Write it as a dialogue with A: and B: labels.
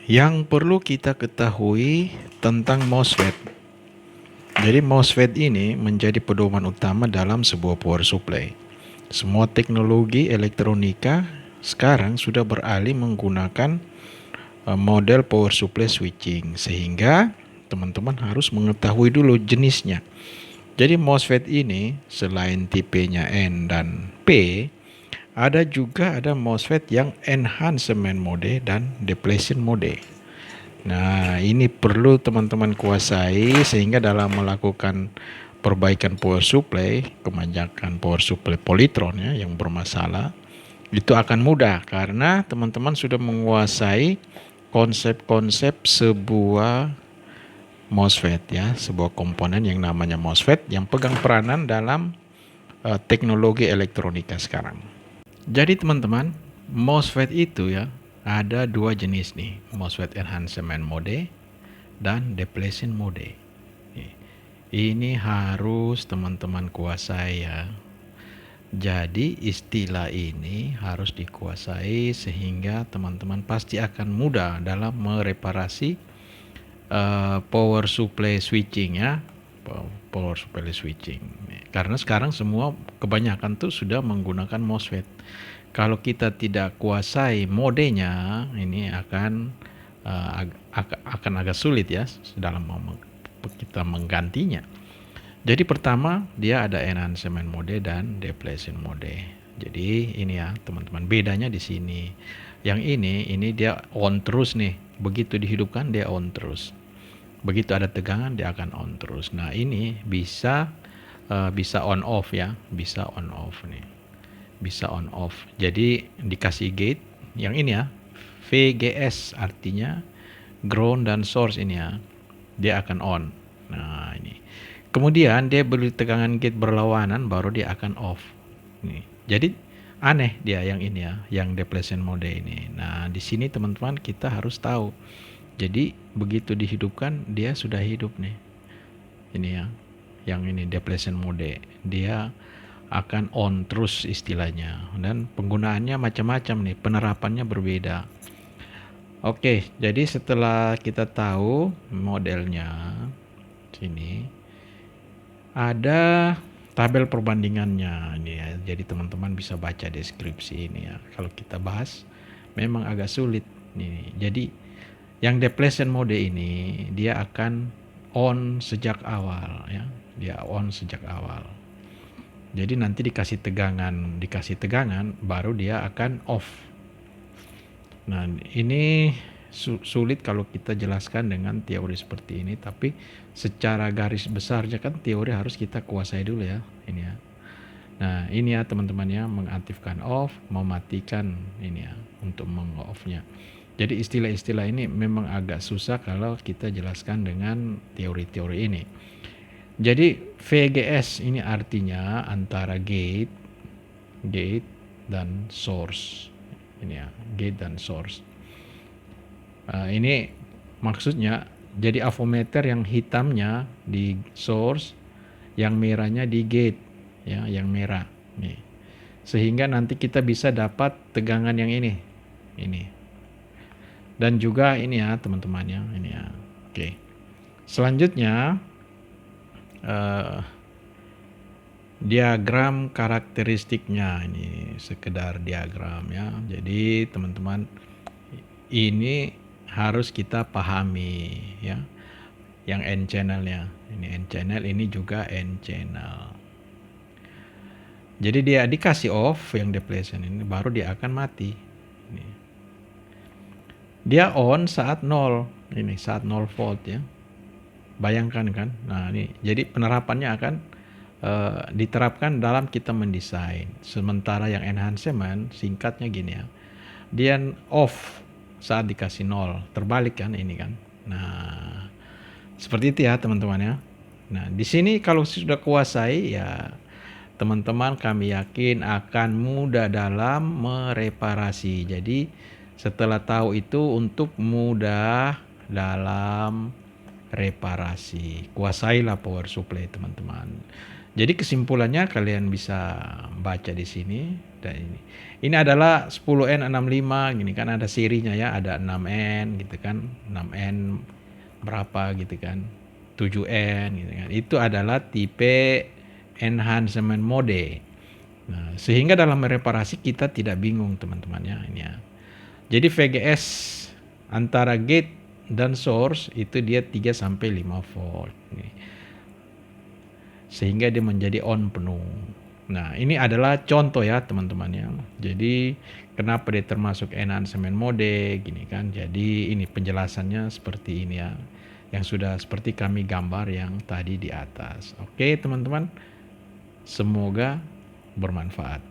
A: Yang perlu kita ketahui tentang MOSFET. Jadi MOSFET ini menjadi pedoman utama dalam sebuah power supply. Semua teknologi elektronika sekarang sudah beralih menggunakan model power supply switching, sehingga teman-teman harus mengetahui dulu jenisnya. Jadi MOSFET ini selain tipenya N dan P, ada MOSFET yang enhancement mode dan depletion mode. Nah, ini perlu teman-teman kuasai sehingga dalam melakukan perbaikan power supply, kebanyakan power supply polytron ya yang bermasalah, itu akan mudah karena teman-teman sudah menguasai konsep-konsep sebuah MOSFET ya, sebuah komponen yang namanya MOSFET yang pegang peranan dalam teknologi elektronika sekarang. Jadi teman-teman, MOSFET itu ya ada dua jenis nih, MOSFET enhancement mode dan depletion mode. Ini harus teman-teman kuasai ya. Jadi istilah ini harus dikuasai sehingga teman-teman pasti akan mudah dalam mereparasi power supply switching ya. Power supply switching. Karena sekarang semua kebanyakan tuh sudah menggunakan MOSFET. Kalau kita tidak kuasai modenya, ini akan agak sulit ya dalam kita menggantinya. Jadi pertama dia ada enhancement mode dan depletion mode. Jadi ini ya teman-teman, bedanya di sini. Yang ini dia on terus nih. Begitu dihidupkan dia on terus. Begitu ada tegangan dia akan on terus. Nah ini bisa on off ya, bisa on off nih, bisa on off. Jadi dikasih gate yang ini ya, VGS artinya ground dan source ini ya, dia akan on. Nah ini. Kemudian dia beri tegangan gate berlawanan baru dia akan off. Nih. Jadi aneh dia yang ini ya, yang depletion mode ini. Nah di sini teman-teman kita harus tahu. Jadi begitu dihidupkan dia sudah hidup nih. Ini ya, yang ini depletion mode. Dia akan on terus istilahnya. Dan penggunaannya macam-macam nih, penerapannya berbeda. Oke, jadi setelah kita tahu modelnya, sini ada tabel perbandingannya ini ya. Jadi teman-teman bisa baca deskripsi ini ya. Kalau kita bahas memang agak sulit nih. Jadi yang depletion mode ini dia akan on sejak awal ya. Dia on sejak awal. Jadi nanti dikasih tegangan baru dia akan off. Nah, ini sulit kalau kita jelaskan dengan teori seperti ini, tapi secara garis besarnya kan teori harus kita kuasai dulu ya, ini ya. Nah, ini ya teman-teman ya, mengaktifkan off, mematikan ini ya untuk meng-off-nya. Jadi istilah-istilah ini memang agak susah kalau kita jelaskan dengan teori-teori ini. Jadi VGS ini artinya antara gate dan source. Ini ya, gate dan source. Ini maksudnya jadi avometer yang hitamnya di source, yang merahnya di gate ya, yang merah nih. Sehingga nanti kita bisa dapat tegangan yang ini. Dan juga ini ya teman-teman ya, ini ya. Oke. Selanjutnya diagram karakteristiknya, ini sekedar diagram ya. Jadi teman-teman ini harus kita pahami ya. Yang N channel ya. Ini N channel, ini juga N channel. Jadi dia dikasih off yang depletion ini baru dia akan mati. Ini. Dia on saat 0. Ini saat 0 volt ya. Bayangkan kan. Nah, ini jadi penerapannya akan diterapkan dalam kita mendesain. Sementara yang enhancement singkatnya gini ya. Dia off saat dikasih 0. Terbalik kan ini kan. Nah, seperti itu ya teman-teman ya. Nah, di sini kalau sudah kuasai ya teman-teman kami yakin akan mudah dalam mereparasi. Jadi setelah tahu itu untuk mudah dalam reparasi. Kuasailah power supply teman-teman. Jadi kesimpulannya kalian bisa baca di sini dan ini. Ini adalah 10N65 gini kan, ada serinya ya, ada 6N gitu kan, 6N berapa gitu kan, 7N gitu kan. Itu adalah tipe enhancement mode. Nah, sehingga dalam reparasi kita tidak bingung teman-teman ya ini ya. Jadi VGS antara gate dan source itu dia 3 sampai 5 volt. Sehingga dia menjadi on penuh. Nah, ini adalah contoh ya teman-teman ya. Jadi kenapa dia termasuk enhancement mode gini kan. Jadi ini penjelasannya seperti ini ya. Yang sudah seperti kami gambar yang tadi di atas. Oke, teman-teman. Semoga bermanfaat.